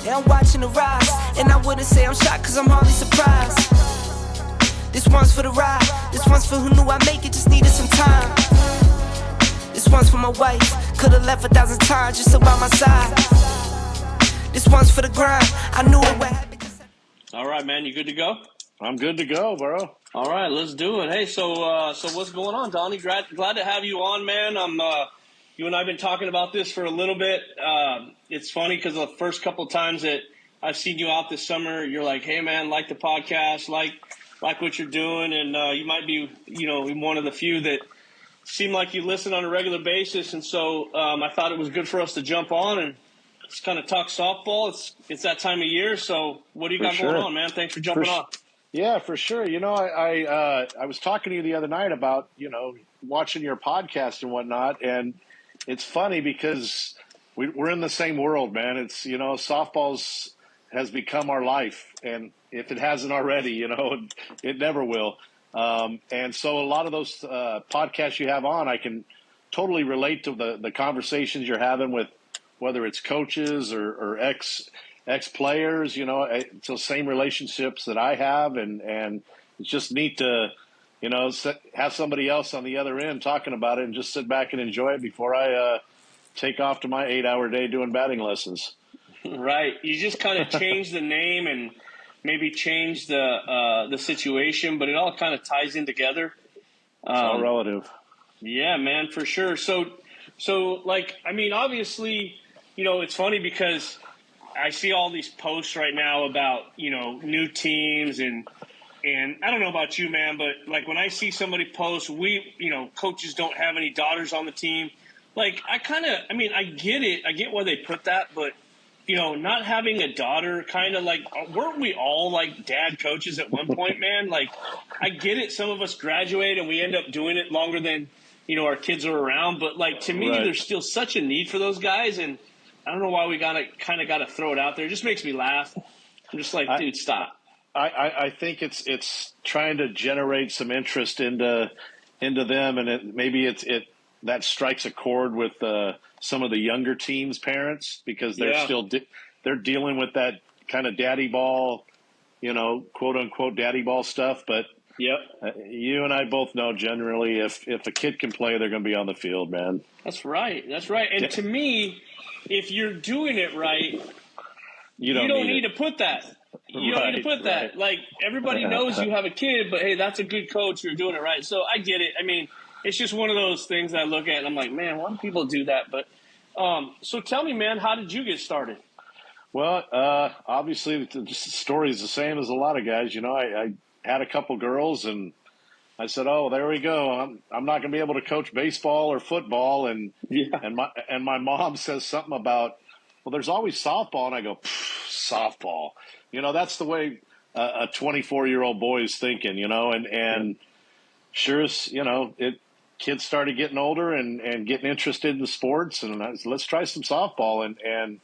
Yeah, I'm watching the rise, and I wouldn't say I'm shocked, cause I'm hardly surprised. This one's for the ride, this one's for who knew I'd make it, just needed some time. This one's for my wife, could've left 1,000 times just about my side. This one's for the grind, I knew it would happen. All right, man, you good to go? I'm good to go, bro. All right, let's do it. Hey, so what's going on, Donnie? Glad to have you on, man. You and I have been talking about this for a little bit. It's funny because the first couple of times that I've seen you out this summer, you're like, hey, man, like the podcast, like what you're doing, and you might be, one of the few that seem like you listen on a regular basis. And so I thought it was good for us to jump on and just kind of talk softball. It's that time of year. So what do you got going on, man? Thanks for jumping on. Yeah, for sure. I was talking to you the other night about, watching your podcast and whatnot. And it's funny because we're in the same world, man. It's, softball has become our life. And if it hasn't already, it never will. And so a lot of those podcasts you have on, I can totally relate to the conversations you're having with whether it's coaches or ex-players, it's those same relationships that I have. And it's just neat to, have somebody else on the other end talking about it and just sit back and enjoy it before I take off to my 8-hour day doing batting lessons. Right. You just kind of change the name and maybe change the situation, but it all kind of ties in together. It's all relative. Yeah, man, for sure. So obviously, it's funny because I see all these posts right now about, new teams and I don't know about you, man, but like when I see somebody post, coaches don't have any daughters on the team. Like I get it. I get why they put that, but not having a daughter, kind of like, weren't we all like dad coaches at one point, man? Like, I get it. Some of us graduate and we end up doing it longer than, our kids are around. But like, to me, There's still such a need for those guys. And I don't know why we got to throw it out there. It just makes me laugh. I'm just like, dude, stop. I think it's trying to generate some interest into them. And maybe that strikes a chord with some of the younger teams' parents because they're still they're dealing with that kind of daddy ball, quote unquote daddy ball stuff. But you and I both know generally if a kid can play, they're going to be on the field, man. That's right. And to me, if you're doing it right, you don't need to put that. You don't need to put that. Right. Like everybody knows you have a kid, but hey, that's a good coach. You're doing it right. So I get it. I mean, it's just one of those things I look at and I'm like, man, why do people do that? But so tell me, man, how did you get started? Well, obviously the story is the same as a lot of guys. I had a couple girls and I said, oh, there we go. I'm not going to be able to coach baseball or football. And my mom says something about, well, there's always softball. And I go, softball. That's the way a 24-year-old boy is thinking, and sure as, kids started getting older and getting interested in the sports, and I said, let's try some softball. And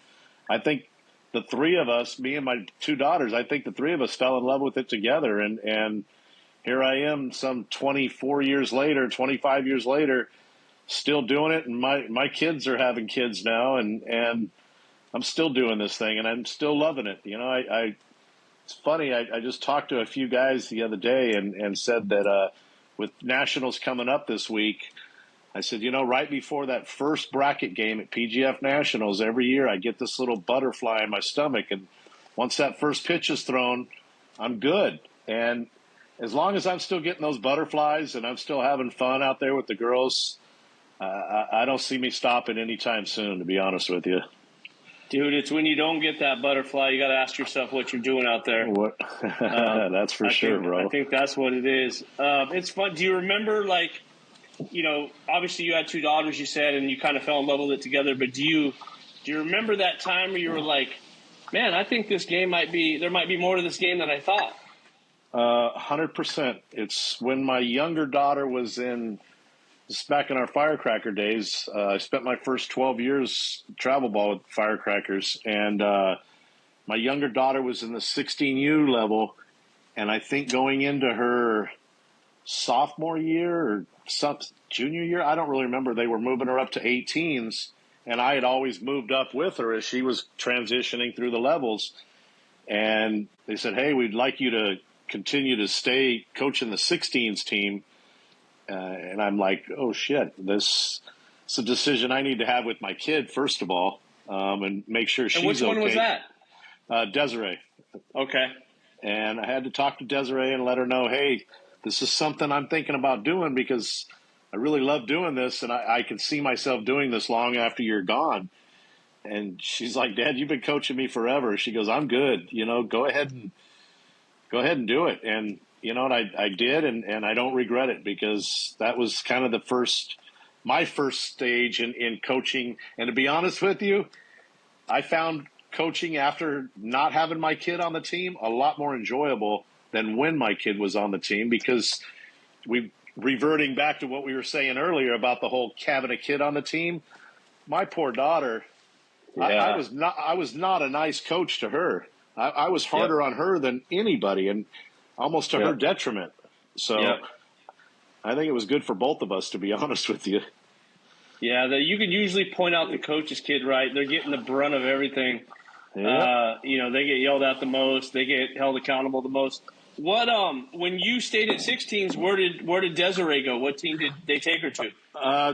I think the three of us, me and my two daughters, I think the three of us fell in love with it together. And here I am some 24 years later, 25 years later, still doing it. And my kids are having kids now, and I'm still doing this thing, and I'm still loving it. It's funny. I just talked to a few guys the other day and said that with Nationals coming up this week, I said, right before that first bracket game at PGF Nationals, every year I get this little butterfly in my stomach. And once that first pitch is thrown, I'm good. And as long as I'm still getting those butterflies and I'm still having fun out there with the girls, I don't see me stopping anytime soon, to be honest with you. Dude, it's when you don't get that butterfly, you got to ask yourself what you're doing out there. That's for sure, bro. I think that's what it is. It's fun. Do you remember, obviously you had two daughters, you said, and you kind of fell in love with it together. But do you remember that time where you were like, man, I think this game there might be more to this game than I thought? 100%. It's when my younger daughter was back in our firecracker days. I spent my first 12 years travel ball with firecrackers, and my younger daughter was in the 16U level, and I think going into her sophomore year or junior year, I don't really remember. They were moving her up to 18s, and I had always moved up with her as she was transitioning through the levels. And they said, hey, we'd like you to continue to stay coaching the 16s team. And I'm like, oh, shit, this is a decision I need to have with my kid, first of all, and make sure she's okay. And which one was that? Desiree. Okay. And I had to talk to Desiree and let her know, hey, this is something I'm thinking about doing because I really love doing this, and I can see myself doing this long after you're gone. And she's like, Dad, you've been coaching me forever. She goes, I'm good. Go ahead and do it. And, and I did, and I don't regret it because that was kind of my first stage in coaching. And to be honest with you, I found coaching after not having my kid on the team a lot more enjoyable than when my kid was on the team, because reverting back to what we were saying earlier about the whole having a kid on the team, my poor daughter, I was not a nice coach to her. I was harder on her than anybody, and almost to her detriment. So I think it was good for both of us, to be honest with you. Yeah, you can usually point out the coach's kid, right? They're getting the brunt of everything. Yeah. They get yelled at the most. They get held accountable the most. What when you stayed at 16s, where did Desiree go? What team did they take her to?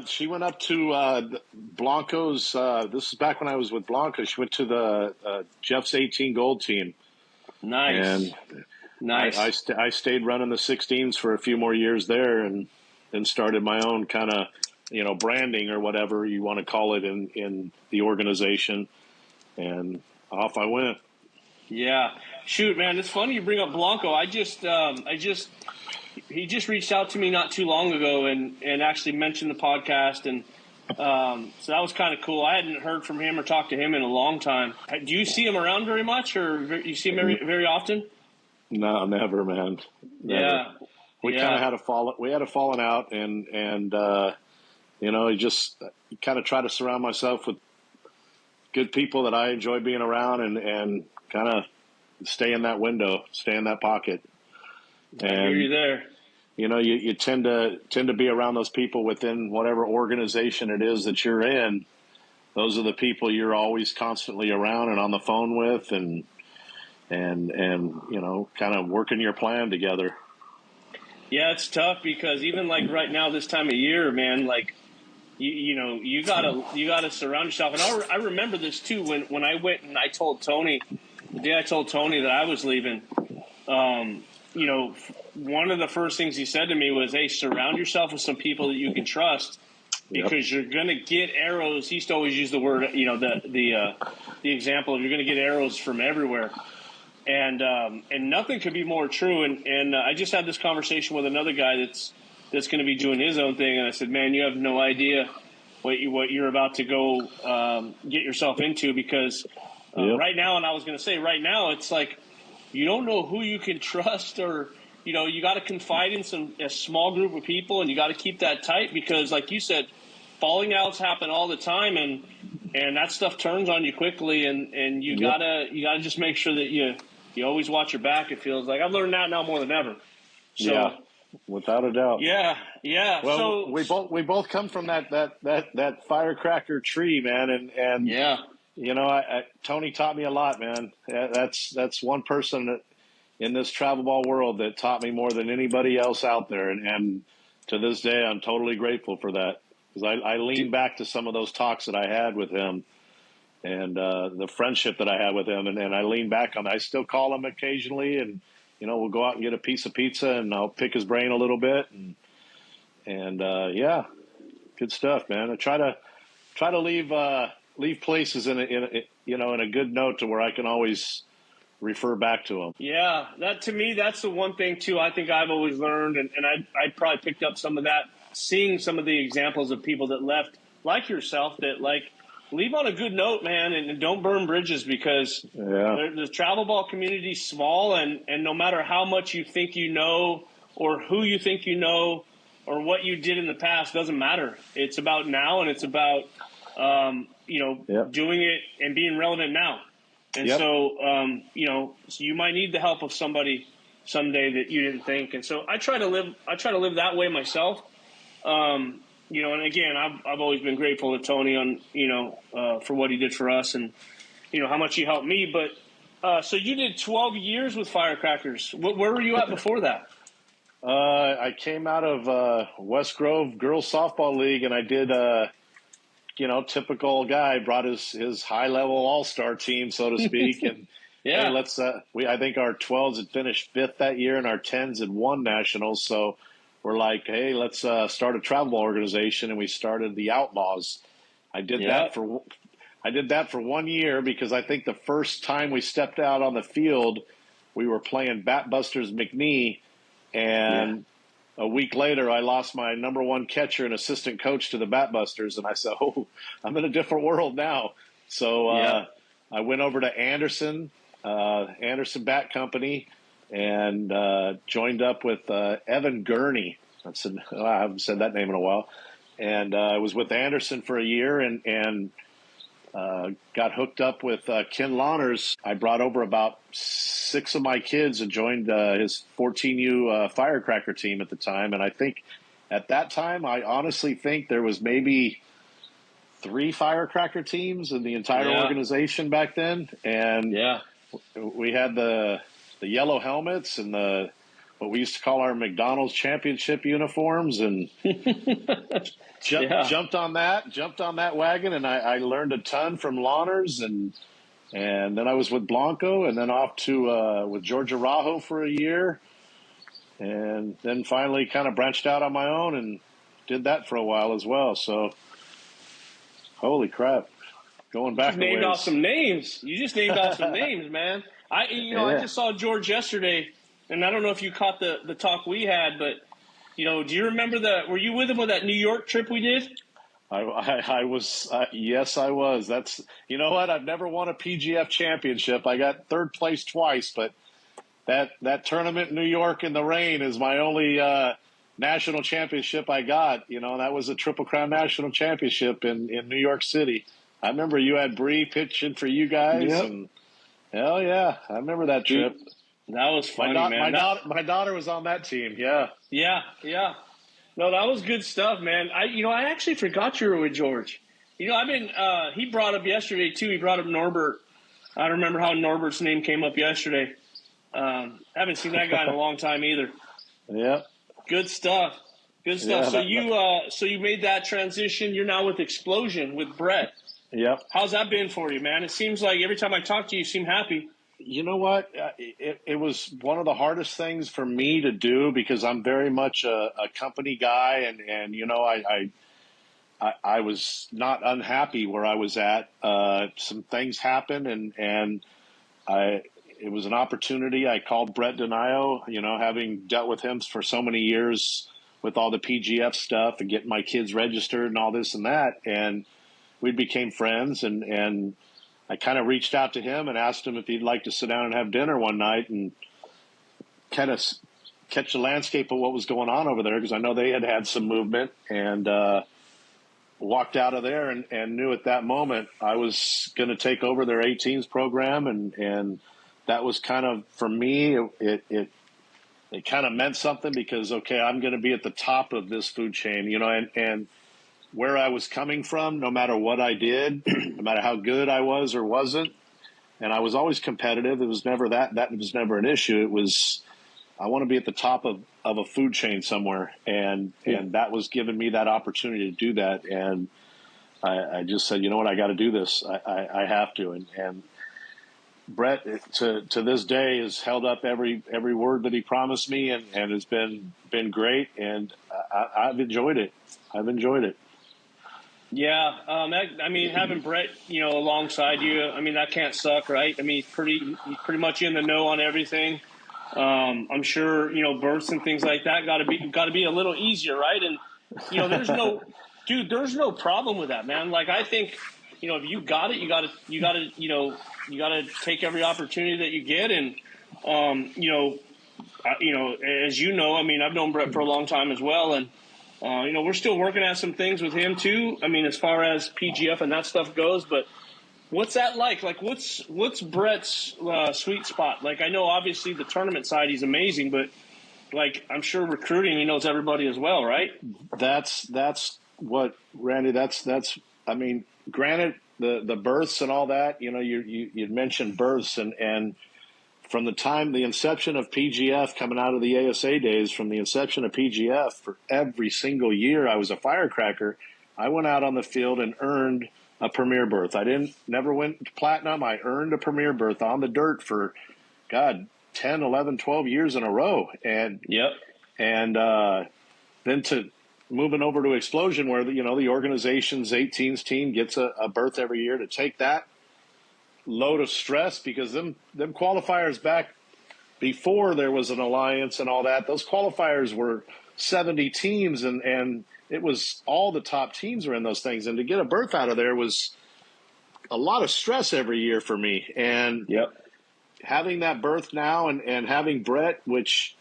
She went up to Blanco's. This is back when I was with Blanco. She went to the Jeff's 18 Gold team. Nice. And nice. I stayed running the 16s for a few more years there, and then started my own kind of branding or whatever you want to call it in the organization, and off I went. Yeah. Shoot, man, it's funny you bring up Blanco. He just reached out to me not too long ago and actually mentioned the podcast, and so that was kind of cool. I hadn't heard from him or talked to him in a long time. Do you see him around very much, or you see him very often? No, never, man. Never. Yeah. We kind of had a falling out, and he kind of try to surround myself with good people that I enjoy being around, and kind of stay in that window, stay in that pocket. And I hear you there. You tend to be around those people within whatever organization it is that you're in. Those are the people you're always constantly around and on the phone with, and kind of working your plan together. Yeah, it's tough because even like right now, this time of year, man, like you gotta surround yourself. And I remember this too when I went and I told Tony, the day I told Tony that I was leaving. One of the first things he said to me was, hey, surround yourself with some people that you can trust, because you're going to get arrows. He used to always use the word, the example of you're going to get arrows from everywhere. And nothing could be more true. And I just had this conversation with another guy that's going to be doing his own thing. And I said, man, you have no idea what you're about to go get yourself into, because right now, and I was going to say right now, it's like, you don't know who you can trust, or, you got to confide in a small group of people, and you got to keep that tight, because like you said, falling outs happen all the time, and that stuff turns on you quickly, and you gotta just make sure that you always watch your back. It feels like I've learned that now more than ever. So, yeah, without a doubt. Yeah. Well, we both come from that firecracker tree, man, and yeah. Tony taught me a lot, man. That's one person that, in this travel ball world, that taught me more than anybody else out there. And to this day, I'm totally grateful for that, because I lean back to some of those talks that I had with him, and the friendship that I had with him. And I lean back on that. I still call him occasionally, and, we'll go out and get a piece of pizza, and I'll pick his brain a little bit. And good stuff, man. I try to leave places in a good note to where I can always refer back to them. Yeah, to me, that's the one thing too. I think I've always learned, and I probably picked up some of that, seeing some of the examples of people that left, like yourself, that leave on a good note, man, and don't burn bridges, because the travel ball community is small, and no matter how much you think you know, or who you think you know, or what you did in the past, doesn't matter. It's about now, and it's about doing it and being relevant now. And so you might need the help of somebody someday that you didn't think. And so I try to live that way myself. and again, I've always been grateful to Tony on, for what he did for us and, how much he helped me. But so you did 12 years with Firecrackers. Where were you at before that? I came out of West Grove Girls Softball League, and I did, typical guy, brought his high-level all-star team, so to speak, and yeah, hey, I think our 12s had finished 5th that year, and our 10s had won nationals, so we're like, hey, let's start a travel organization, and we started the Outlaws. I did that for 1 year because I think the first time we stepped out on the field, we were playing Batbusters McNee, and a week later I lost my number one catcher and assistant coach to the Batbusters, and I said, oh, I'm in a different world now. So I went over to Anderson Bat Company, and joined up with Evan Gurney. I haven't said that name in a while. And I was with Anderson for a year and got hooked up with Ken Lawners. I brought over about 6 of my kids and joined his 14U firecracker team at the time. And I think at that time, I honestly think there was maybe 3 firecracker teams in the entire organization back then. And we had the yellow helmets and what we used to call our McDonald's championship uniforms, and jumped on that wagon, and I learned a ton from Lawners, and then I was with Blanco, and then off to with Georgia Rajo for a year, and then finally kind of branched out on my own and did that for a while as well. So, holy crap, going back. You named off some names. You just named off some names, man. I just saw George yesterday. And I don't know if you caught the talk we had, but, do you remember were you with him on that New York trip we did? I was, yes, I was. That's, you know what? I've never won a PGF championship. I got 3rd place twice, but that tournament in New York in the rain is my only national championship I got. That was a Triple Crown National Championship in New York City. I remember you had Bree pitching for you guys. Yep. And hell yeah, I remember that trip. That was funny, man. My daughter was on that team. Yeah. Yeah. No, that was good stuff, man. I actually forgot you were with George. I've been. He brought up yesterday too. He brought up Norbert. I don't remember how Norbert's name came up yesterday. Haven't seen that guy in a long time either. Yeah. Good stuff. Yeah, so you made that transition. You're now with Explosion with Brett. Yep. How's that been for you, man? It seems like every time I talk to you, you seem happy. You know what? It was one of the hardest things for me to do because I'm very much a company guy, and I was not unhappy where I was at. Some things happened, and it was an opportunity. I called Brett Denio, having dealt with him for so many years with all the PGF stuff and getting my kids registered and all this and that, and we became friends, and I kind of reached out to him and asked him if he'd like to sit down and have dinner one night and kind of catch the landscape of what was going on over there, because I know they had some movement, and walked out of there and knew at that moment I was going to take over their 18s program, and that was kind of, for me, it kind of meant something because, okay, I'm going to be at the top of this food chain, and where I was coming from, no matter what I did, no matter how good I was or wasn't, and I was always competitive. It was never that was never an issue. It was, I want to be at the top of a food chain somewhere, and that was giving me that opportunity to do that. And I just said, you know what, I got to do this. I have to. And Brett, to this day, has held up every word that he promised me, and has been great. And I've enjoyed it. Yeah, having Brett, alongside you, that can't suck, right? pretty much in the know on everything. I'm sure, births and things like that got to be a little easier, right? And there's no problem with that, man. Like, I think, if you got it, you got to take every opportunity that you get, and as I've known Brett for a long time as well, and. We're still working at some things with him too. As far as PGF and that stuff goes, but what's that like? Like, what's Brett's sweet spot? Like, I know obviously the tournament side, he's amazing, but like, I'm sure recruiting, he knows everybody as well, right? That's what Randy, that's I mean, granted the births and all that, you'd mentioned births and from the inception of PGF, coming out of the ASA days, from the inception of PGF, for every single year I was a firecracker, I went out on the field and earned a premier berth. Never went platinum. I earned a premier berth on the dirt for, God, 10, 11, 12 years in a row. And then to moving over to Explosion, where the organization's 18s team gets a berth every year, to take that load of stress, because them qualifiers back before there was an alliance and all that, those qualifiers were 70 teams and it was all the top teams were in those things, and to get a berth out of there was a lot of stress every year for me. And having that berth now and having Brett, which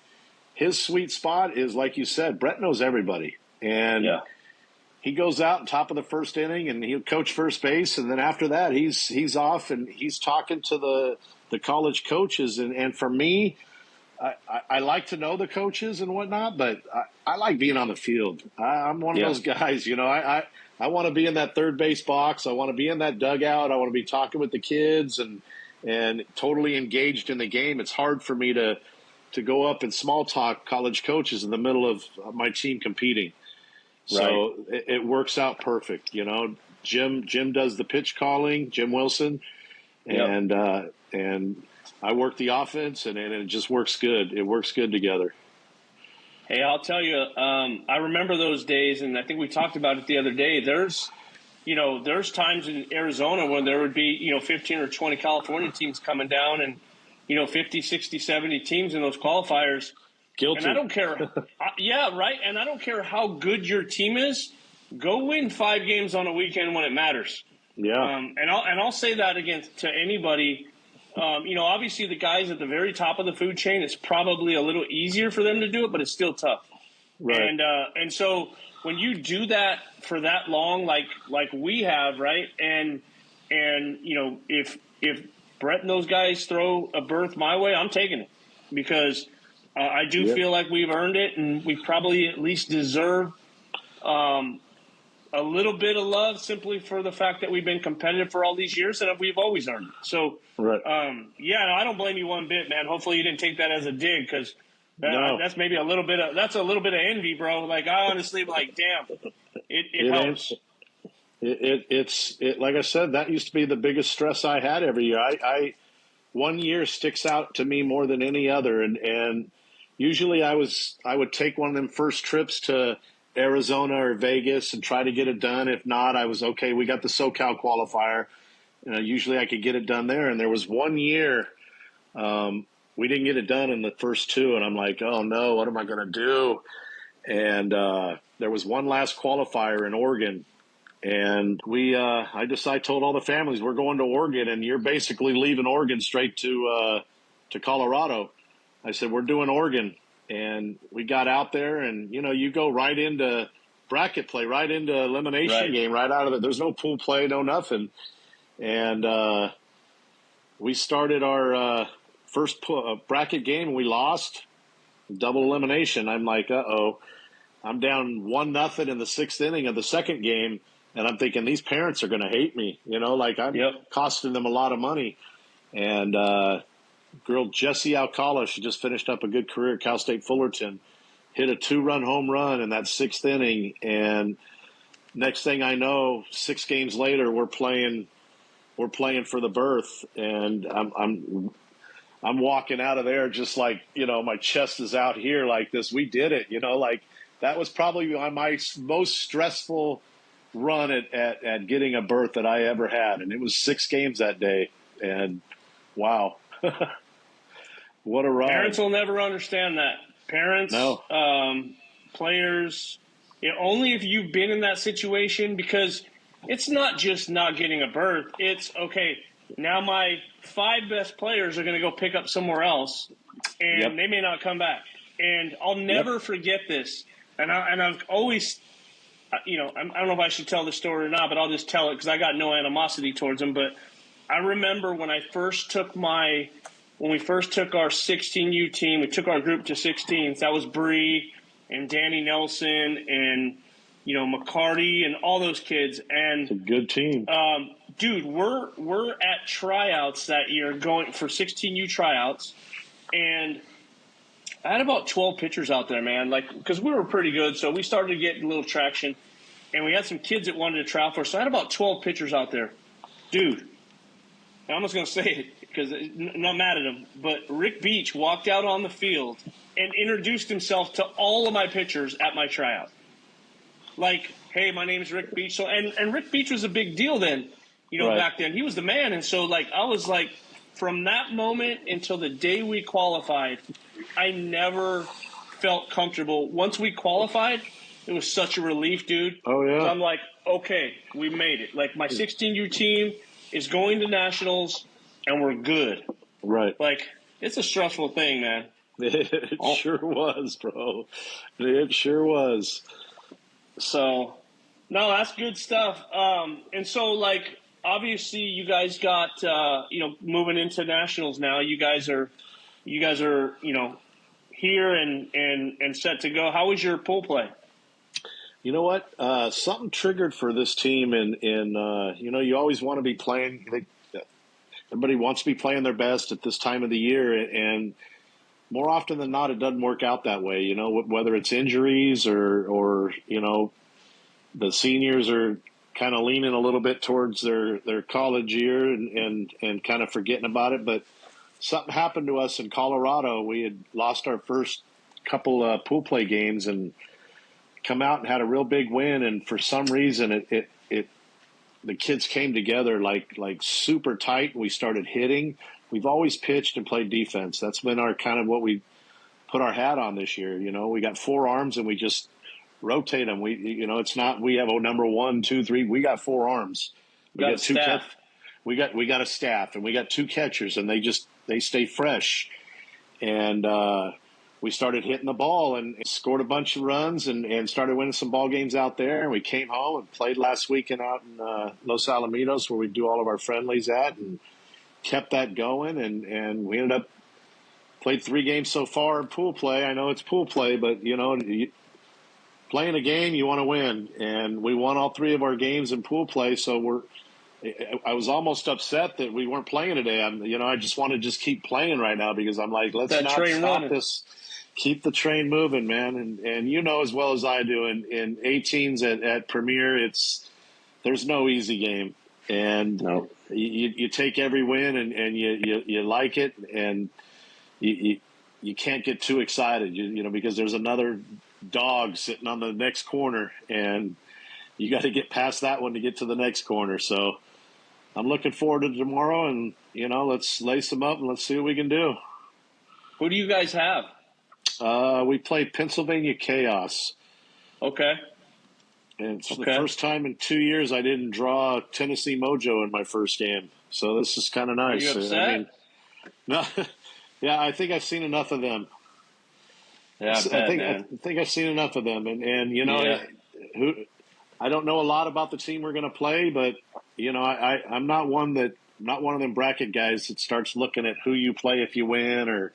his sweet spot is, like you said, Brett knows everybody, and he goes out on top of the first inning and he'll coach first base. And then after that, he's off and he's talking to the college coaches. And for me, I like to know the coaches and whatnot, but I like being on the field. I'm one of those guys, I want to be in that third base box. I want to be in that dugout. I want to be talking with the kids and totally engaged in the game. It's hard for me to go up and small talk college coaches in the middle of my team competing. So it works out perfect. Jim does the pitch calling, Jim Wilson, and I work the offense, and it just works good. It works good together. Hey, I'll tell you, I remember those days, and I think we talked about it the other day. There's times in Arizona when there would be, 15 or 20 California teams coming down and, 50, 60, 70 teams in those qualifiers. Guilty. And I don't care. And I don't care how good your team is. Go win 5 games on a weekend when it matters. Yeah. And I'll say that again to anybody. Obviously the guys at the very top of the food chain, it's probably a little easier for them to do it, but it's still tough. Right. And so when you do that for that long, like we have, right? And if Brett and those guys throw a berth my way, I'm taking it, because I do feel like we've earned it, and we probably at least deserve a little bit of love simply for the fact that we've been competitive for all these years and we've always earned it. So, I don't blame you one bit, man. Hopefully you didn't take that as a dig, because that's maybe a little bit of envy, bro. Like, I honestly, damn, it helps. It's like I said, that used to be the biggest stress I had every year. I one year sticks out to me more than any other, and usually I would take one of them first trips to Arizona or Vegas and try to get it done. If not, I was okay. We got the SoCal qualifier. Usually I could get it done there. And there was one year we didn't get it done in the first 2, and I'm like, oh no, what am I going to do? And there was one last qualifier in Oregon, and I told all the families, we're going to Oregon, and you're basically leaving Oregon straight to Colorado. I said, we're doing Oregon. And we got out there, and, you go right into bracket play, right into elimination game, right out of it. There's no pool play, no nothing. And we started our first bracket game, and we lost, double elimination. I'm like, uh-oh. I'm down 1-0 in the 6th inning of the second game, and I'm thinking these parents are going to hate me. I'm costing them a lot of money. And girl Jessie Alcala, she just finished up a good career at Cal State Fullerton, hit a 2-run home run in that 6th inning, and next thing I know, 6 games later, we're playing for the berth, and I'm walking out of there just like, my chest is out here like this. We did it, that was probably my most stressful run at getting a berth that I ever had, and it was 6 games that day, and wow. What a ride. Parents will never understand that. Parents, players, only if you've been in that situation, because it's not just not getting a berth. It's, okay, now my 5 best players are going to go pick up somewhere else, and they may not come back. And I'll never forget this. And I've always, I don't know if I should tell the story or not, but I'll just tell it because I got no animosity towards them. But I remember when we first took our 16U team, we took our group to 16s. That was Bree and Danny Nelson and McCarty and all those kids. And It's a good team. Dude, we're at tryouts that year, going for 16U tryouts, and I had about 12 pitchers out there, man. Because we were pretty good, so we started to get a little traction, and we had some kids that wanted to try out for us. So I had about 12 pitchers out there, dude. I'm just going to say it because I'm not mad at him, but Rick Beach walked out on the field and introduced himself to all of my pitchers at my tryout. Like, hey, my name is Rick Beach. So, and Rick Beach was a big deal then, Right. back then. He was the man. And so, I was like, from that moment until the day we qualified, I never felt comfortable. Once we qualified, it was such a relief, dude. Oh, yeah. So I'm like, okay, we made it. Like, my 16U team is going to nationals, and we're good. Right. Like, it's a stressful thing, man. It sure was, bro. It sure was. So, no, that's good stuff. And so, obviously, you guys got moving into nationals now. You guys are here and set to go. How was your pool play? You know what? Something triggered for this team, and you always want to be playing. Everybody wants to be playing their best at this time of the year, and more often than not, it doesn't work out that way. Whether it's injuries or the seniors are kind of leaning a little bit towards their college year and kind of forgetting about it. But something happened to us in Colorado. We had lost our first couple pool play games and come out and had a real big win. And for some reason, the kids came together like super tight. We started hitting. We've always pitched and played defense. That's been our kind of what we put our hat on this year. We got 4 arms and we just rotate them. It's not we have a number 1, 2, 3. We got 4 arms. We got 2 staff. We got a staff, and we got 2 catchers, and they stay fresh. And we started hitting the ball and scored a bunch of runs and started winning some ball games out there. And we came home and played last weekend out in Los Alamitos, where we do all of our friendlies at, and kept that going. And we ended up played 3 games so far in pool play. I know it's pool play, but playing a game, you want to win. And we won all 3 of our games in pool play. So I was almost upset that we weren't playing today. I just want to just keep playing right now, because I'm like, let's not stop this. Keep the train moving, man. And as well as I do, in 18s at Premier, there's no easy game. And no. You take every win and you like it, and you can't get too excited, because there's another dog sitting on the next corner, and you got to get past that one to get to the next corner. So I'm looking forward to tomorrow, and let's lace them up and let's see what we can do. Who do you guys have? We play Pennsylvania Chaos. Okay. And it's the first time in 2 years I didn't draw Tennessee Mojo in my first game. So this is kind of nice. Are you upset? No. Yeah, I think I've seen enough of them. Yeah, I think I've seen enough of them. I don't know a lot about the team we're going to play, but I'm not one of them bracket guys that starts looking at who you play if you win or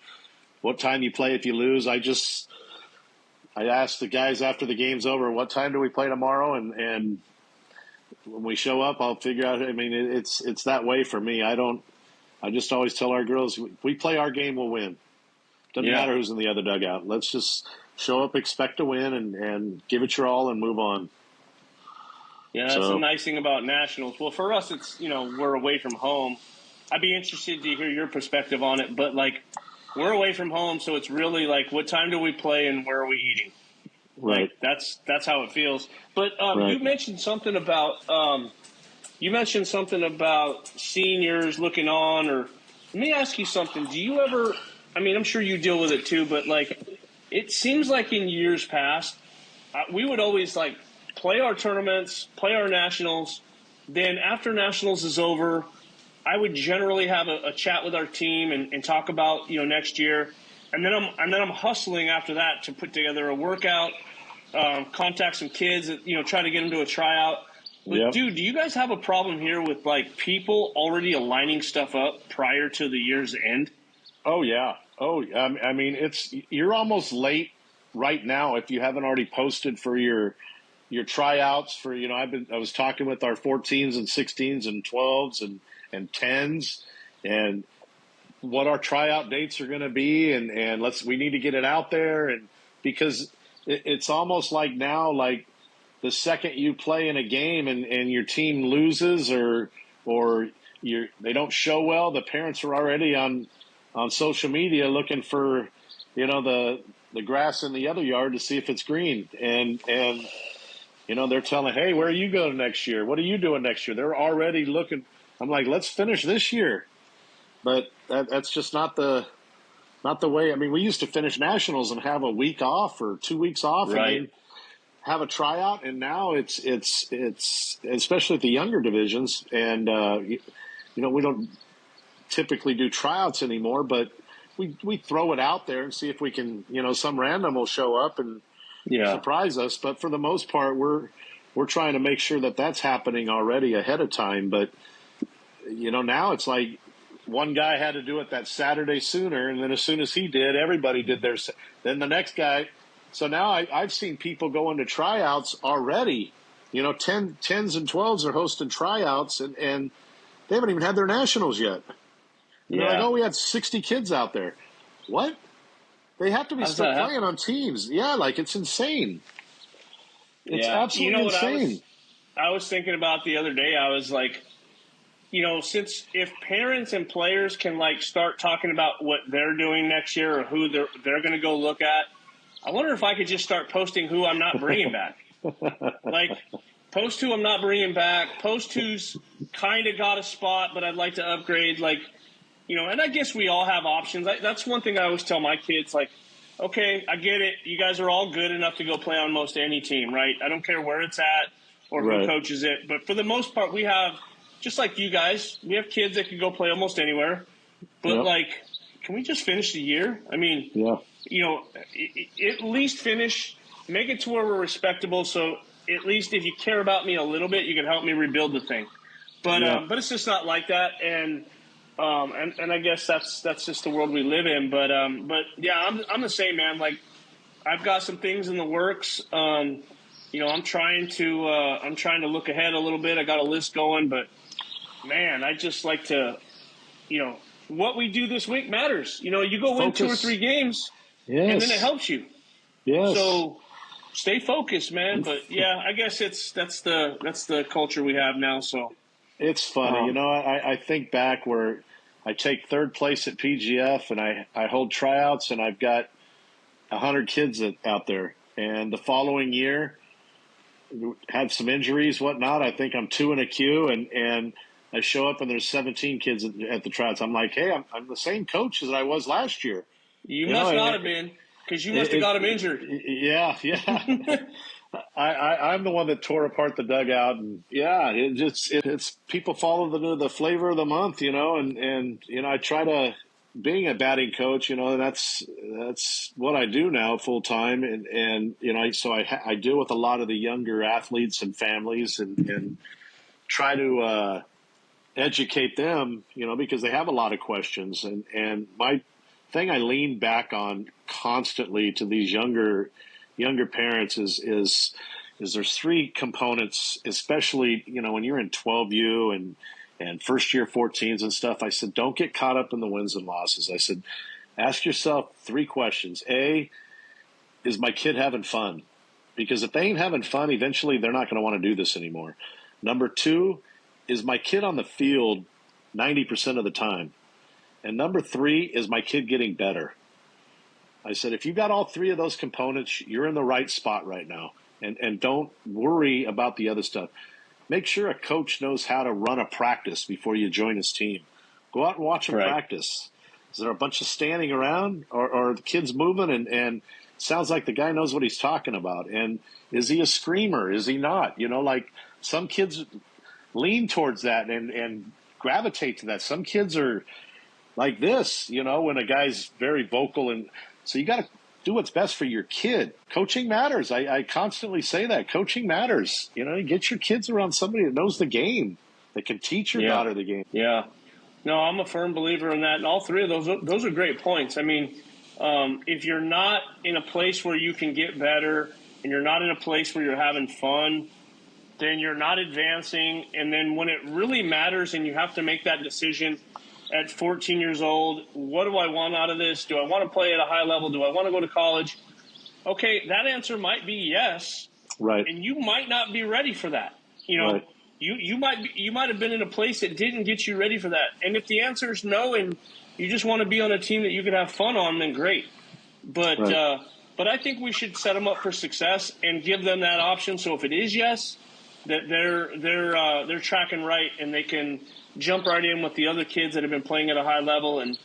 what time you play if you lose. I asked the guys after the game's over, what time do we play tomorrow? And when we show up, I'll figure out. I mean, it's that way for me. I just always tell our girls, if we play our game, we'll win. Doesn't matter who's in the other dugout. Let's just show up, expect to win, and give it your all and move on. Yeah, that's the nice thing about nationals. Well, for us, it's, we're away from home. I'd be interested to hear your perspective on it, but we're away from home, so it's really what time do we play and where are we eating? Right. That's how it feels. But right. You mentioned something about seniors looking on, or let me ask you something. Do you ever? I mean, I'm sure you deal with it too, but it seems like in years past, we would always play our tournaments, play our nationals. Then after nationals is over, I would generally have a chat with our team and talk about next year, and then I'm hustling after that to put together a workout, contact some kids, try to get them to a tryout. But Yep. Dude, do you guys have a problem here with people already aligning stuff up prior to the year's end? Oh yeah. I mean, you're almost late right now if you haven't already posted for your your tryouts for, I was talking with our 14s and 16s and 12s and 10s and what our tryout dates are going to be. And we need to get it out there. And because it's almost like now, like the second you play in a game and your team loses or they don't show well, the parents are already on social media looking for, the grass in the other yard to see if it's green. And they're telling, hey, where are you going next year? What are you doing next year? They're already looking. I'm like, let's finish this year. But that's just not the way. I mean, we used to finish nationals and have a week off or 2 weeks off and then have a tryout. And now it's especially at the younger divisions. And, we don't typically do tryouts anymore, but we throw it out there and see if we can, some random will show up and surprise us. But for the most part, we're trying to make sure that that's happening already ahead of time. But, now it's like one guy had to do it that Saturday sooner. And then as soon as he did, everybody did theirs. Then the next guy. So now I've seen people go into tryouts already. 10s and 12s are hosting tryouts and they haven't even had their nationals yet. They're like, we had 60 kids out there. What? They have to be still playing on teams. Yeah, like it's insane. It's absolutely insane. I was thinking about the other day. I was like, since if parents and players can start talking about what they're doing next year or who they're going to go look at, I wonder if I could just start posting who I'm not bringing back. Post who I'm not bringing back. Post who's kind of got a spot, but I'd like to upgrade. And I guess we all have options. That's one thing I always tell my kids, okay, I get it. You guys are all good enough to go play on most any team, right? I don't care where it's at or who coaches it. But for the most part, we have, just like you guys, we have kids that can go play almost anywhere. But, can we just finish the year? I mean, at least finish, make it to where we're respectable. So at least if you care about me a little bit, you can help me rebuild the thing. But it's just not like that. And I guess that's just the world we live in. But yeah, I'm the same, man. I've got some things in the works. I'm trying to look ahead a little bit. I got a list going, but man, I just like to, what we do this week matters. You go win 2 or 3 games, and then it helps you. Yes. So stay focused, man. But yeah, I guess that's the culture we have now. So. It's funny. I think back where I take third place at PGF and I hold tryouts and I've got 100 kids out there. And the following year, had some injuries, whatnot. I think I'm 2 in a queue and I show up and there's 17 kids at the tryouts. I'm like, hey, I'm the same coach as I was last year. You must not have been because you must have got him injured. Yeah. I'm the one that tore apart the dugout, and it's people follow the flavor of the month, and I try to being a batting coach, and that's what I do now full time, and so I deal with a lot of the younger athletes and families, and try to educate them, because they have a lot of questions, and my thing I lean back on constantly to these younger parents is there's 3 components, especially, when you're in 12U and first year 14s and stuff. I said, don't get caught up in the wins and losses. I said, ask yourself 3 questions. A, is my kid having fun? Because if they ain't having fun, eventually they're not going to want to do this anymore. Number 2, is my kid on the field 90% of the time? And number 3, is my kid getting better? I said, if you got all 3 of those components, you're in the right spot right now. And don't worry about the other stuff. Make sure a coach knows how to run a practice before you join his team. Go out and watch them practice. Is there a bunch of standing around or are the kids moving? And sounds like the guy knows what he's talking about. And is he a screamer? Is he not? Some kids lean towards that and gravitate to that. Some kids are like this, when a guy's very vocal. And so you got to do what's best for your kid. Coaching matters. I constantly say that. Coaching matters. You get your kids around somebody that knows the game, that can teach your daughter the game. Yeah. No, I'm a firm believer in that. And all 3 of those are great points. I mean, if you're not in a place where you can get better and you're not in a place where you're having fun, then you're not advancing. And then when it really matters and you have to make that decision at 14 years old, what do I want out of this? Do I want to play at a high level? Do I want to go to college? Okay, that answer might be yes. Right. And you might not be ready for that. Right. You might have been in a place that didn't get you ready for that. And if the answer is no, and you just want to be on a team that you can have fun on, then great. But right. But I think we should set them up for success and give them that option. So if it is yes, that they're tracking right and they can jump right in with the other kids that have been playing at a high level and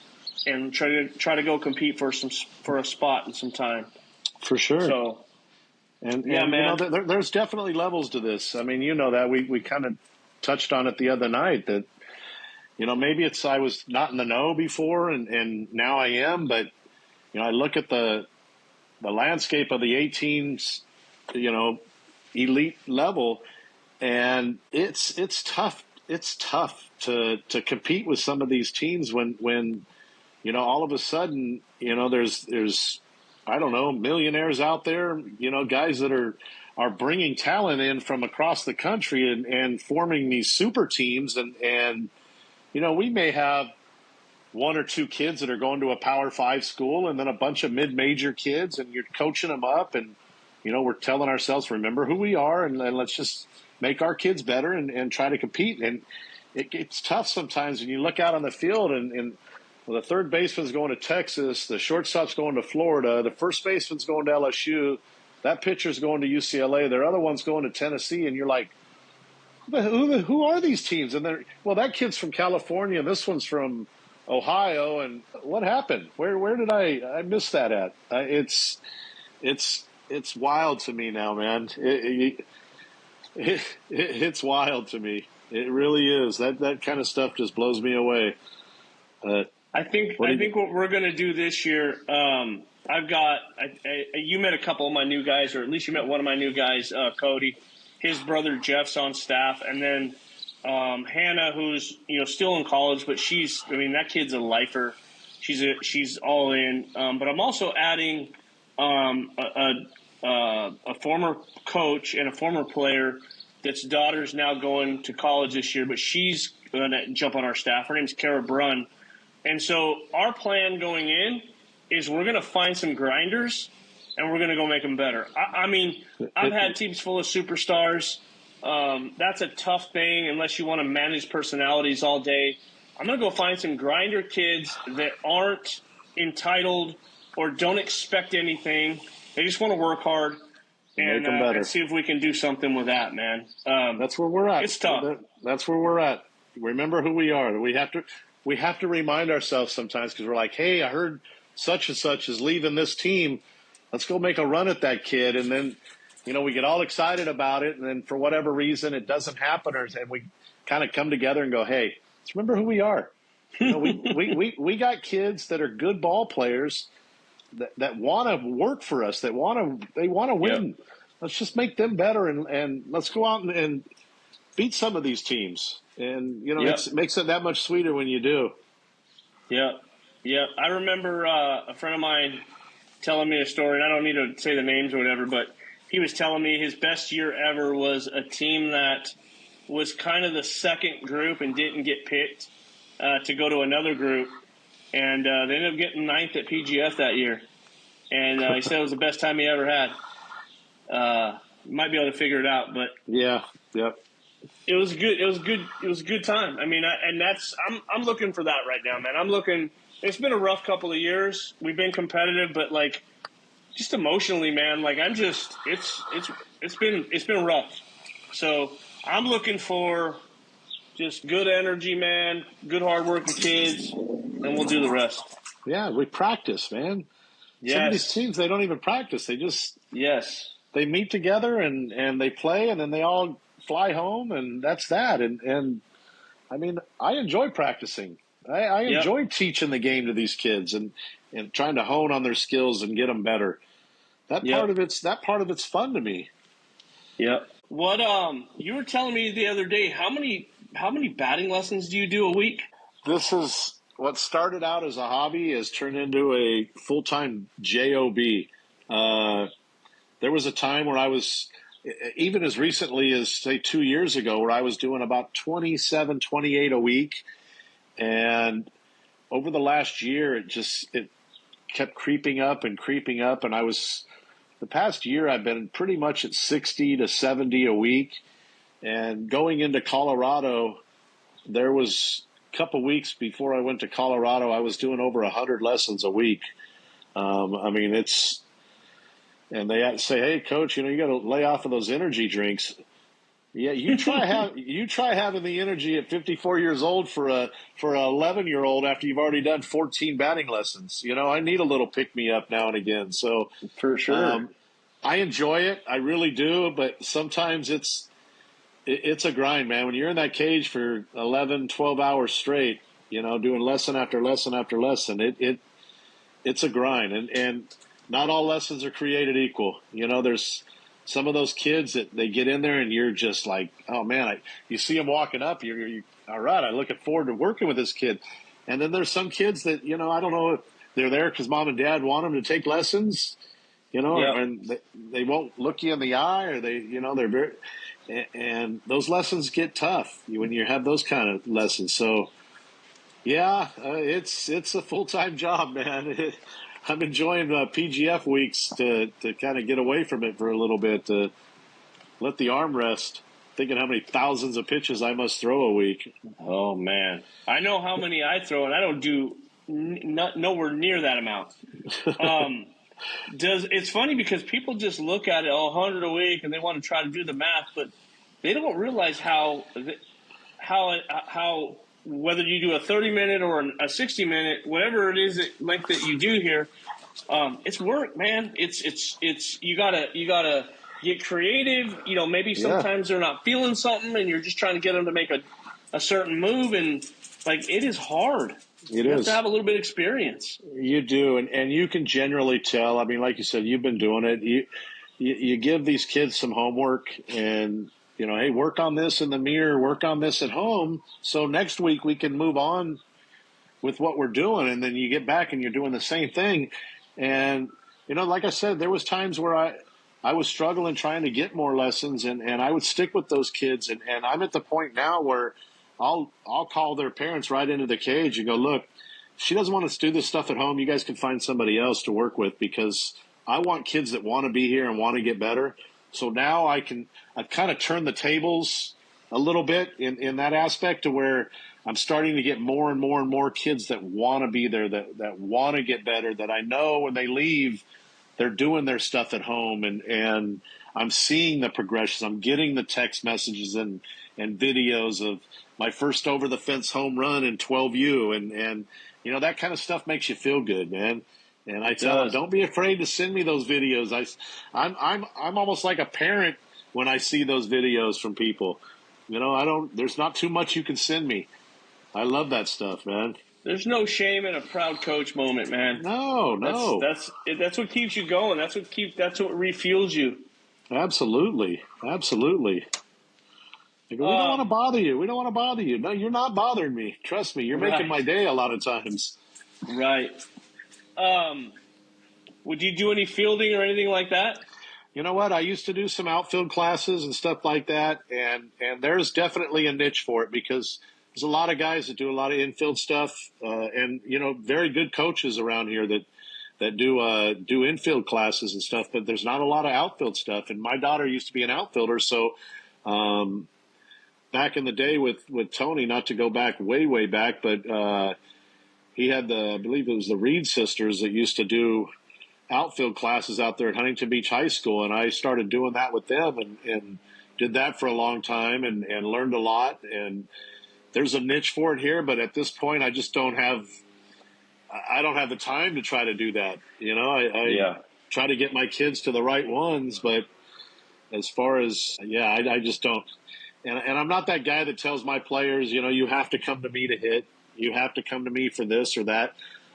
try to go compete for a spot in some time. For sure. So. And man, there's definitely levels to this. I mean, that we kind of touched on it the other night that, maybe I was not in the know before and now I am, but, I look at the landscape of the 18s, elite level, and it's tough. It's tough to compete with some of these teams when all of a sudden, there's I don't know, millionaires out there, guys that are bringing talent in from across the country and forming these super teams. And we may have one or two kids that are going to a Power 5 school and then a bunch of mid-major kids, and you're coaching them up. And, we're telling ourselves, remember who we are, and let's just make our kids better and try to compete. And it's tough sometimes when you look out on the field and well, the third baseman's going to Texas, the shortstop's going to Florida, the first baseman's going to LSU, that pitcher's going to UCLA, their other one's going to Tennessee, and you're like, who are these teams? And that kid's from California, this one's from Ohio, and what happened? Where did I miss that at? It's wild to me now, man. It's wild to me. It really is. That kind of stuff just blows me away. I think what we're going to do this year, you met a couple of my new guys, or at least you met one of my new guys, Cody. His brother Jeff's on staff, and then Hannah, who's still in college, but that kid's a lifer. She's all in. But I'm also adding a former coach and a former player that's daughter's now going to college this year, but she's going to jump on our staff. Her name's Kara Brunn. And so our plan going in is we're going to find some grinders and we're going to go make them better. I mean, I've had teams full of superstars. That's a tough thing unless you want to manage personalities all day. I'm going to go find some grinder kids that aren't entitled or don't expect anything. They just want to work hard and see if we can do something with that, man. That's where we're at. It's tough. That's where we're at. Remember who we are. We have to remind ourselves sometimes because we're like, hey, I heard such and such is leaving this team. Let's go make a run at that kid. And then, we get all excited about it. And then for whatever reason, it doesn't happen. And we kind of come together and go, hey, let's remember who we are. We got kids that are good ball players that want to work for us, they want to win. Yep. Let's just make them better. And let's go out and beat some of these teams. And, it makes it that much sweeter when you do. Yeah. Yeah. I remember a friend of mine telling me a story, and I don't need to say the names or whatever, but he was telling me his best year ever was a team that was kind of the second group and didn't get picked to go to another group. And they ended up getting 9th at PGF that year. And he said it was the best time he ever had. Might be able to figure it out, but yeah. Yep. It was good. It was good. It was a good time. I mean, I'm looking for that right now, man. I'm looking. It's been a rough couple of years. We've been competitive, but just emotionally, man. It's been rough. So I'm looking for just good energy, man. Good hardworking kids, and we'll do the rest. Yeah, we practice, man. Yes. Some of these teams, they don't even practice. They just they meet together and they play, and then they all fly home, and that's that. And I mean, I enjoy practicing. I enjoy teaching the game to these kids and trying to hone on their skills and get them better. That part of it's fun to me. Yeah. What you were telling me the other day, how many batting lessons do you do a week? This is what started out as a hobby has turned into a full-time job. there was a time where I was, even as recently as say 2 years ago, where I was doing about 27, 28 a week. And over the last year, it kept creeping up. And the past year, I've been pretty much at 60 to 70 a week. And going into Colorado, there was a couple weeks before I went to Colorado, I was doing over 100 lessons a week. I mean, and they say, "Hey, coach, you got to lay off of those energy drinks." Yeah, you try having the energy at 54 years old for a 11-year-old after you've already done 14 batting lessons. I need a little pick me up now and again. So for sure, I enjoy it. I really do. But sometimes it's a grind, man. When you're in that cage for 11, 12 hours straight, doing lesson after lesson after lesson, it's a grind. And not all lessons are created equal. There's some of those kids that they get in there and you're just like, oh man, you see them walking up, you're all right, I'm looking forward to working with this kid. And then there's some kids that, I don't know if they're there because mom and dad want them to take lessons, and they won't look you in the eye, or they're very, and those lessons get tough when you have those kind of lessons. So yeah, it's a full-time job, man. I'm enjoying PGF weeks to kind of get away from it for a little bit, to let the arm rest, thinking how many thousands of pitches I must throw a week. Oh, man. I know how many I throw, and I don't do nowhere near that amount. It's funny because people just look at it, 100 a week, and they want to try to do the math, but they don't realize how whether you do a 30-minute or a 60-minute, whatever it is length that you do here, it's work, man. It's you gotta get creative. Maybe sometimes they're not feeling something, and you're just trying to get them to make a certain move, and it is hard. You have to have a little bit of experience. You do, and you can generally tell. I mean, like you said, you've been doing it. You give these kids some homework, and hey, work on this in the mirror, work on this at home, so next week we can move on with what we're doing. And then you get back and you're doing the same thing. And, like I said, there was times where I was struggling trying to get more lessons, and I would stick with those kids. And I'm at the point now where I'll call their parents right into the cage and go, look, she doesn't want us to do this stuff at home. You guys can find somebody else to work with, because I want kids that want to be here and want to get better. So now I've kind of turned the tables a little bit in that aspect, to where I'm starting to get more and more and more kids that want to be there, that want to get better, that I know when they leave, they're doing their stuff at home, and I'm seeing the progressions. I'm getting the text messages and videos of my first over the fence home run in 12U, and that kind of stuff makes you feel good, man. And I tell them, don't be afraid to send me those videos. I'm almost like a parent when I see those videos from people. There's not too much you can send me. I love that stuff, man. There's no shame in a proud coach moment, man. No. That's what keeps you going. That's what refuels you. Absolutely. We don't want to bother you. We don't want to bother you. No, you're not bothering me. Trust me. You're making my day a lot of times. Right. Would you do any fielding or anything like that? You know what? I used to do some outfield classes and stuff like that, and there's definitely a niche for it, because there's a lot of guys that do a lot of infield stuff, and very good coaches around here that do infield classes and stuff. But there's not a lot of outfield stuff. And my daughter used to be an outfielder, so back in the day with Tony, not to go back way back, but he had I believe it was the Reed sisters that used to do outfield classes out there at Huntington Beach High School, and I started doing that with them, and did that for a long time, and learned a lot. And there's a niche for it here, but at this point, I just don't have the time to try to do that. I try to get my kids to the right ones, but as far as I just don't. And I'm not that guy that tells my players, you have to come to me to hit. You have to come to me for this or that.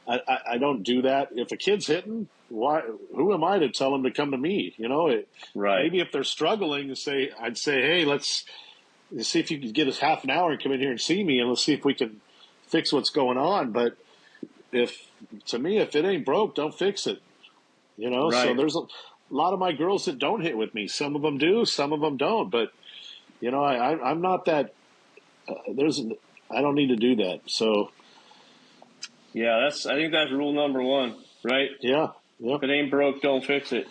I don't do that. If a kid's hitting, who am I to tell them to come to me? Right. Maybe if they're struggling, I'd say, hey, let's see if you can get us half an hour and come in here and see me, and let's see if we can fix what's going on. But if it ain't broke, don't fix it. Right. So lot of my girls that don't hit with me. Some of them do, some of them don't. But I'm not that. I don't need to do that. So Yeah, I think that's rule number one, right? yeah. If it ain't broke, don't fix it.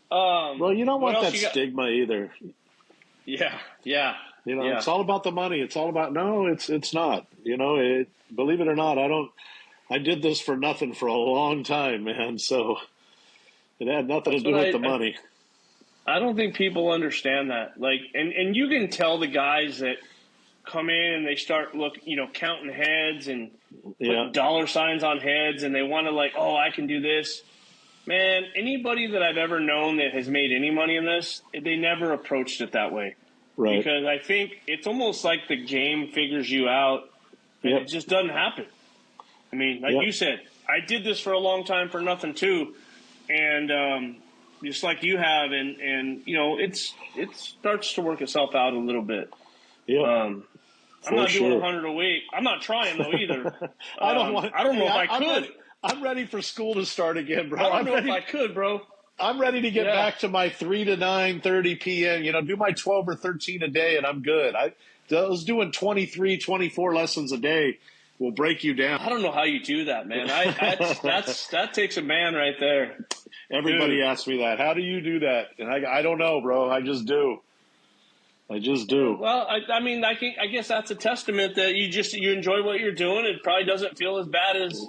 Well, you don't want that else stigma either. Yeah. It's all about the money. It's all about it's not. Believe it or not, I did this for nothing for a long time, man. So it had nothing to do with the money. I don't think people understand that. Like, and you can tell the guys that come in and they start counting heads and putting dollar signs on heads, and they want to I can do this. Man, anybody that I've ever known that has made any money in this, they never approached it that way. Right. Because I think it's almost like the game figures you out, and it just doesn't happen. I mean, you said, I did this for a long time for nothing too, and just like you have, and it starts to work itself out a little bit. Yeah. I'm not doing 100 a week. I'm not trying though either. I don't know if I could. I'm ready for school to start again, bro. I don't know if I could, bro. I'm ready to get back to my 3 to 9:30 p.m. Do my 12 or 13 a day, and I'm good. I was doing 23, 24 lessons a day will break you down. I don't know how you do that, man. That takes a man right there. Everybody asks me that. How do you do that? And I don't know, bro. I just do. Well, I guess that's a testament that you enjoy what you're doing. It probably doesn't feel as bad as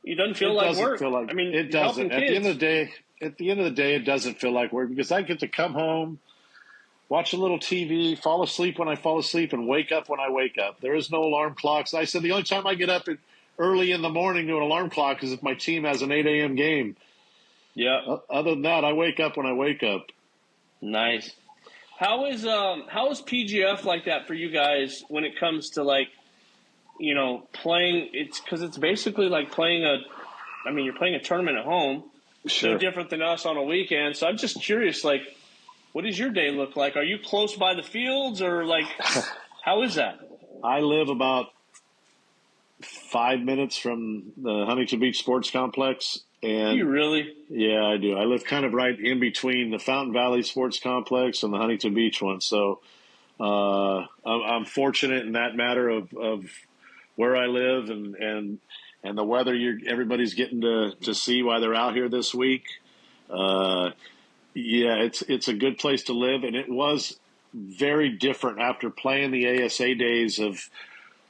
it doesn't feel like work. It doesn't. At the end of the day, it doesn't feel like work because I get to come home, watch a little TV, fall asleep when I fall asleep, and wake up when I wake up. There is no alarm clocks. I said the only time I get up early in the morning to an alarm clock is if my team has an 8 a.m. game. Yeah. Other than that, I wake up when I wake up. Nice. How is PGF like that for you guys when it comes to playing? It's basically like playing you're playing a tournament at home. Sure. No different than us on a weekend. So I'm just curious, what does your day look like? Are you close by the fields or how is that? I live about 5 minutes from the Huntington Beach Sports Complex. And do you really? Yeah, I do. I live kind of right in between the Fountain Valley Sports Complex and the Huntington Beach one. So I'm fortunate in that matter of where I live and the weather everybody's getting to see while they're out here this week. It's a good place to live, and it was very different after playing the ASA days of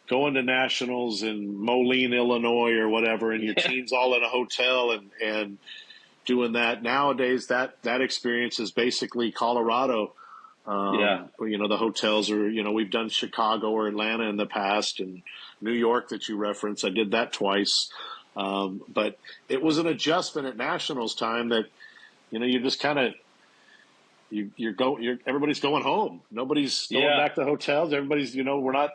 going to nationals in Moline, Illinois or whatever, and your team's all in a hotel and doing that. Nowadays, that experience is basically Colorado. The hotels are, we've done Chicago or Atlanta in the past and New York that you referenced. I did that twice. But it was an adjustment at nationals time that, you just kind of, everybody's going home. Nobody's going back to hotels. Everybody's, we're not,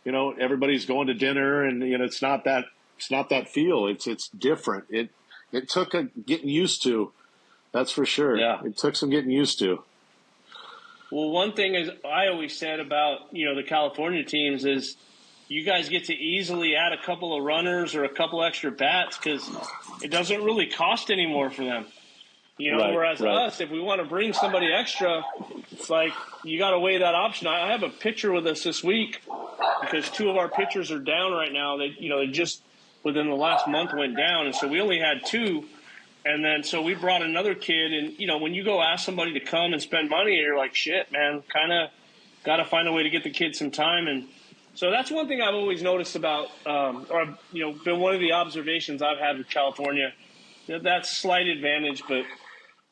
everybody's going to dinner and, it's not that feel. It's different. It took getting used to, that's for sure. Yeah. It took some getting used to. Well, one thing is I always said about, the California teams is you guys get to easily add a couple of runners or a couple extra bats because it doesn't really cost any more for them. Whereas us, if we want to bring somebody extra, it's like you got to weigh that option. I have a pitcher with us this week because 2 of our pitchers are down right now. They just within the last month went down, and so we only had 2. And then so we brought another kid, and when you go ask somebody to come and spend money, you're like, shit, man, kind of got to find a way to get the kid some time. And so that's one thing I've always noticed about, been one of the observations I've had with California. That's slight advantage, but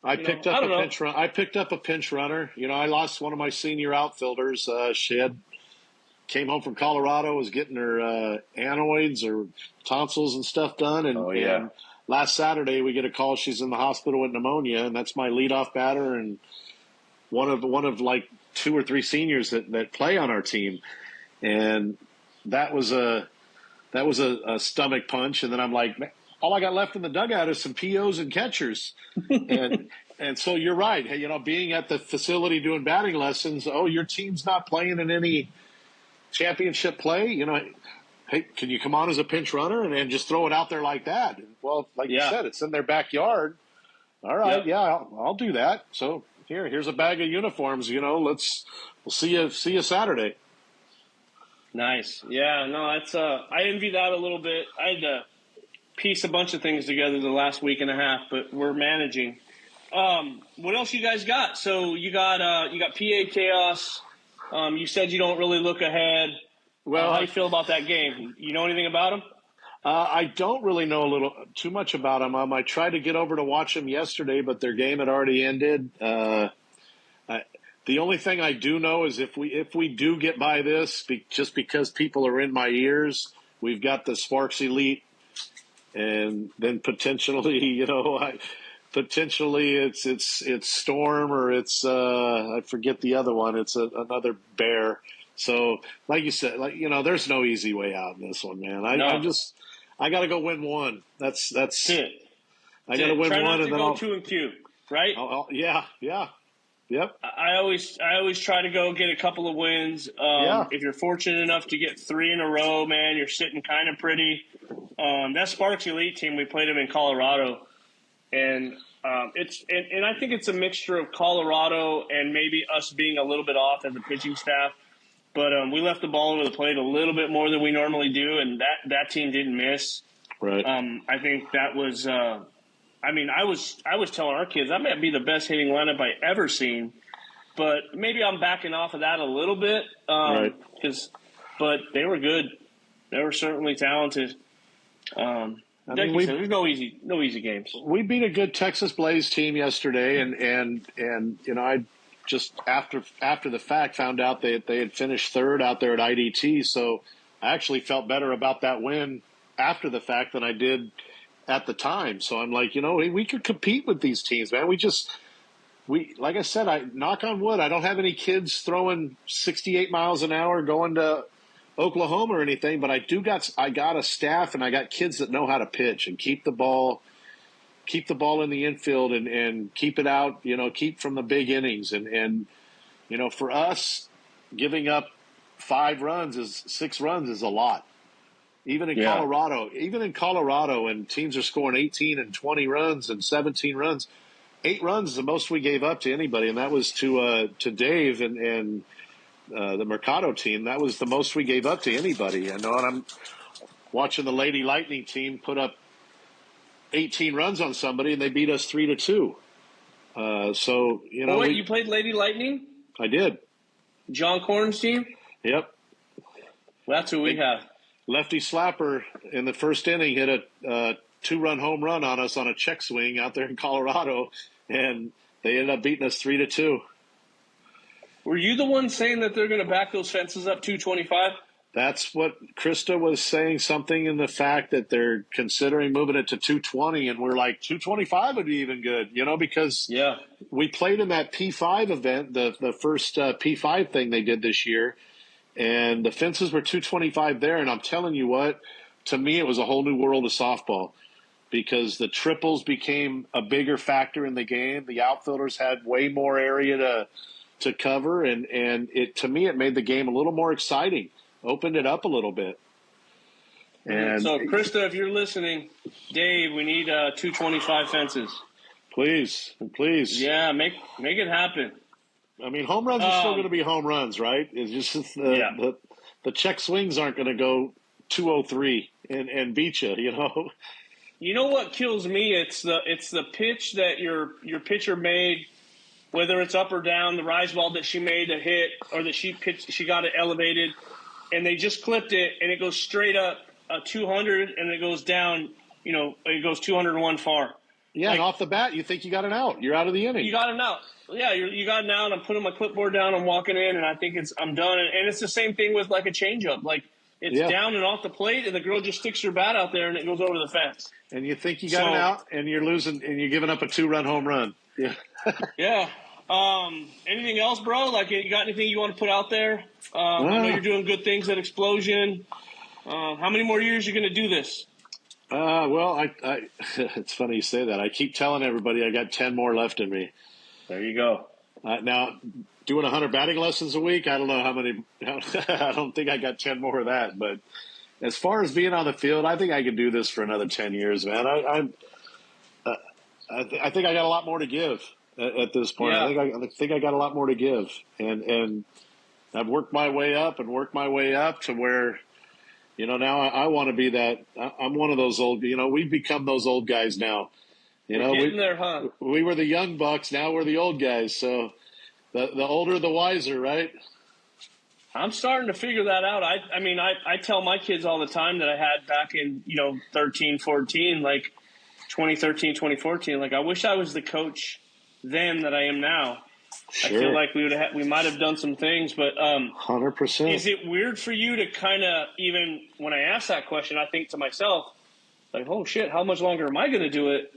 I picked up a pinch runner. I lost one of my senior outfielders. She came home from Colorado, was getting her anoids or tonsils and stuff done, and last Saturday we get a call she's in the hospital with pneumonia, and that's my leadoff batter and one of like 2 or 3 seniors that play on our team, and that was a stomach punch. And then I'm like, all I got left in the dugout is some POs and catchers. And so you're right. Hey, being at the facility doing batting lessons, your team's not playing in any championship play. Hey, can you come on as a pinch runner and just throw it out there like that? Well, like you said, it's in their backyard. All right. Yep. Yeah, I'll do that. So here's a bag of uniforms. We'll see you Saturday. Nice. Yeah, no, that's I envy that a little bit. I had to piece a bunch of things together the last week and a half, but we're managing. What else you guys got? So you got PA Chaos. You said you don't really look ahead. Well, how do you feel about that game? You know anything about them? I don't really know too much about them. I tried to get over to watch them yesterday, but their game had already ended. The only thing I do know is if we do get by this, just because people are in my ears, we've got the Sparks Elite, and then potentially, potentially it's Storm, or it's I forget the other one. It's another Bear. So, like you said, there's no easy way out in this one, man. I got to go win one. That's it. I got to win Try one, not and to then go I'll 2-2, right? yeah. Yep. I always try to go get a couple of wins. Yeah. If you're fortunate enough to get 3 in a row, man, you're sitting kind of pretty. That Sparks Elite team, we played them in Colorado, and I think it's a mixture of Colorado and maybe us being a little bit off as a pitching staff. But we left the ball over the plate a little bit more than we normally do, and that team didn't miss. Right. I think that was. I was telling our kids that might be the best hitting lineup I ever seen, but maybe I'm backing off of that a little bit. Right. But they were good. They were certainly talented. Like you said, there's no easy games. We beat a good Texas Blaze team yesterday, and I just after the fact found out that they had finished third out there at IDT, so I actually felt better about that win after the fact than I did at the time. So I'm like, we could compete with these teams, man. We like I said, I knock on wood, I don't have any kids throwing 68 miles an hour going to Oklahoma or anything, but I got a staff, and I got kids that know how to pitch and keep the ball in the infield and keep it out, keep from the big innings. And for us, giving up 6 runs is a lot. Even in Colorado, and teams are scoring 18 and 20 runs and 17 runs, 8 runs is the most we gave up to anybody, and that was to Dave and the Mercado team. That was the most we gave up to anybody. And I'm watching the Lady Lightning team put up 18 runs on somebody, and they beat us 3-2. So wait, you played Lady Lightning? I did. John Corn's team? Yep. That's who we have. Lefty Slapper in the first inning hit a 2-run home run on us on a check swing out there in Colorado, and they ended up beating us 3-2. Were you the one saying that they're going to back those fences up 225? That's what Krista was saying, something in the fact that they're considering moving it to 220, and we're like, 225 would be even good, because we played in that P5 event, the first P5 thing they did this year, and the fences were 225 there, and I'm telling you what, to me it was a whole new world of softball, because the triples became a bigger factor in the game. The outfielders had way more area to cover, and to me it made the game a little more exciting. Opened it up a little bit. And so, Krista, if you're listening, Dave, we need 225 fences. Please. Yeah, make it happen. I mean, home runs are still going to be home runs, right? It's just the check swings aren't going to go 203 and beat you. You know what kills me? It's the pitch that your pitcher made, whether it's up or down, the rise ball that she made a hit or that she got it elevated. And they just clipped it, and it goes straight up 200, and it goes down, it goes 201 far. Yeah, and off the bat, you think you got an out. You're out of the inning. You got an out. Yeah, you got an out. I'm putting my clipboard down. I'm walking in, and I think I'm done. And it's the same thing with, like, a changeup. Like, it's down and off the plate, and the girl just sticks her bat out there, and it goes over the fence. And you think you got an out, and you're losing, and you're giving up a 2-run home run. Yeah. Yeah. Anything else, bro? Like, you got anything you want to put out there? I know you're doing good things at Explosion. How many more years are you going to do this? Well, I it's funny you say that. I keep telling everybody I got 10 more left in me. There you go. Now, doing 100 batting lessons a week, I don't know how many. I don't think I got 10 more of that. But as far as being on the field, I think I could do this for another 10 years, man. I think I got a lot more to give at this point. Yeah. I think I got a lot more to give, and I've worked my way up to where, now I want to be that. I'm one of those old. We've become those old guys now. We're getting there, huh? We were the young bucks. Now we're the old guys. So the older, the wiser, right? I'm starting to figure that out. I tell my kids all the time that I had back in 13, 14, like 2013, 2014. Like I wish I was the coach then that I am now. Sure. I feel like we might have done some things, but 100%. Is it weird for you to kind of, even when I ask that question, I think to myself, like, oh shit, how much longer am I going to do it?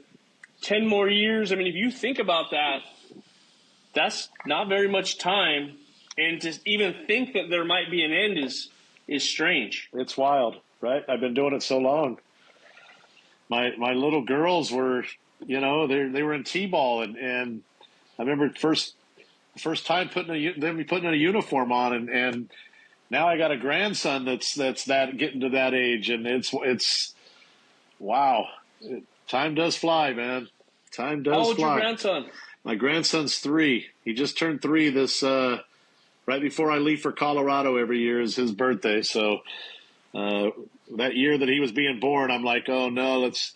10 more years. I mean, if you think about that, that's not very much time. And to even think that there might be an end is strange. It's wild, right? I've been doing it so long. My little girls were, they were in T-ball, and I remember first time putting a uniform on, and now I got a grandson that's getting to that age, and it's wow. Time does fly, man. Time does fly. How old's your grandson? My grandson's 3. He just turned 3 this right before I leave for Colorado every year is his birthday. So that year that he was being born, I'm like, oh no, let's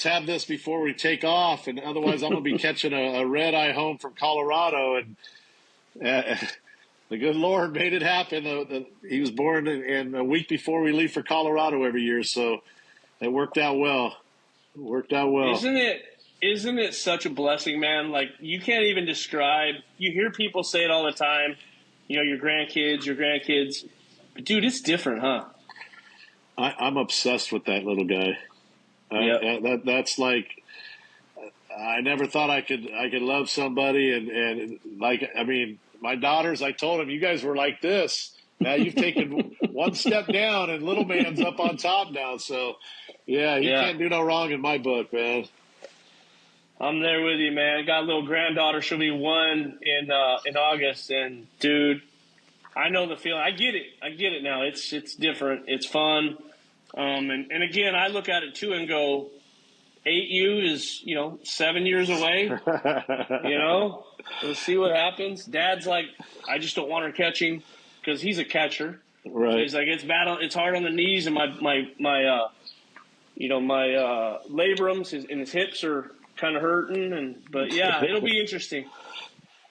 have this before we take off, and otherwise I'm gonna be catching a red eye home from Colorado. And the good Lord made it happen. He was born in a week before we leave for Colorado every year, so it worked out well. Isn't it such a blessing, man? Like you can't even describe. You hear people say it all the time. Your grandkids. But dude, it's different, huh? I'm obsessed with that little guy. Yep. That's like, I never thought I could love somebody and my daughters, I told them, you guys were like this. Now you've taken one step down and little man's up on top now. So yeah, you can't do no wrong in my book, man. I'm there with you, man. I got a little granddaughter. She'll be 1 in August, and dude, I know the feeling. I get it now. It's different. It's fun. And again, I look at it too and go, 8U is 7 years away. We'll see what happens. Dad's like, I just don't want her catching because he's a catcher. Right. He's like, it's bad. It's hard on the knees, and my labrums and his hips are kind of hurting, but yeah, it'll be interesting.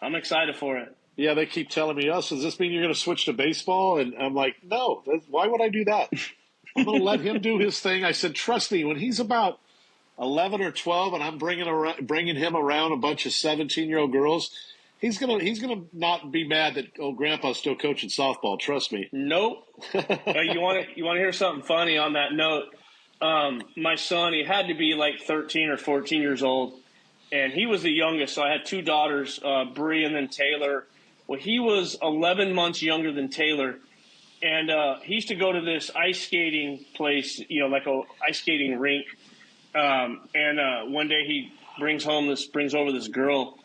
I'm excited for it. Yeah, they keep telling me, does this mean you're going to switch to baseball? And I'm like, no, why would I do that? I'm going to let him do his thing. I said, trust me, when he's about 11 or 12 and I'm bringing him around a bunch of 17-year-old girls, he's gonna not be mad that grandpa's still coaching softball. Trust me. Nope. You want to hear something funny on that note? My son, he had to be like 13 or 14 years old, and he was the youngest. So I had 2 daughters, Bree and then Taylor. Well, he was 11 months younger than Taylor, and he used to go to this ice skating place, like a ice skating rink. And one day he brings over this girl,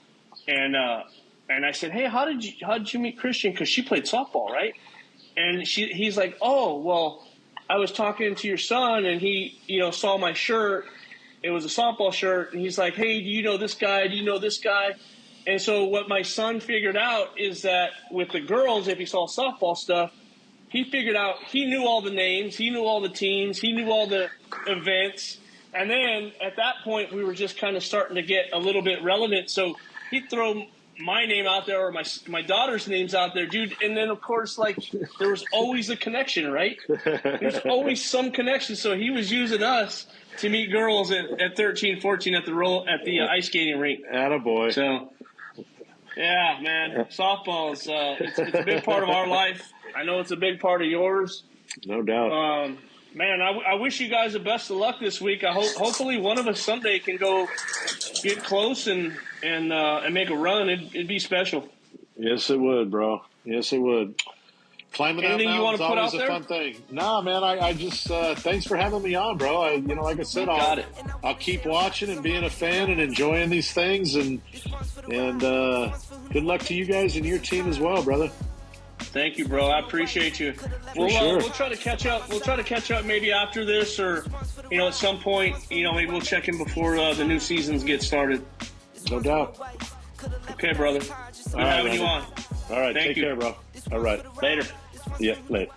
and I said, hey, how did you meet Christian? Because she played softball, right? And he's like, oh, well, I was talking to your son, and he, saw my shirt. It was a softball shirt, and he's like, hey, do you know this guy? Do you know this guy? And so what my son figured out is that with the girls, if he saw softball stuff, he figured out he knew all the names, he knew all the teams, he knew all the events. And then at that point, we were just kind of starting to get a little bit relevant. So he'd throw my name out there or my daughter's names out there, dude. And then, of course, like there was always a connection, right? There's always some connection. So he was using us to meet girls at 13, 14 at the ice skating rink. Attaboy. So, yeah, man, softball is it's a big part of our life. I know it's a big part of yours. No doubt. Man, I wish you guys the best of luck this week. Hopefully one of us someday can go get close and make a run. It'd be special. Yes, it would, bro. Yes, it would. Climbing that mountain is always a fun thing. Nah, man, I just thanks for having me on, bro. Like I said, I'll keep watching and being a fan and enjoying these things, and good luck to you guys and your team as well, brother. Thank you, bro. I appreciate you. We'll try to catch up. We'll try to catch up maybe after this or at some point, maybe we'll check in before the new seasons get started. No doubt. Okay, brother. Good having you on. All right, Thank take you. care, bro. All right. Later. Yeah, later.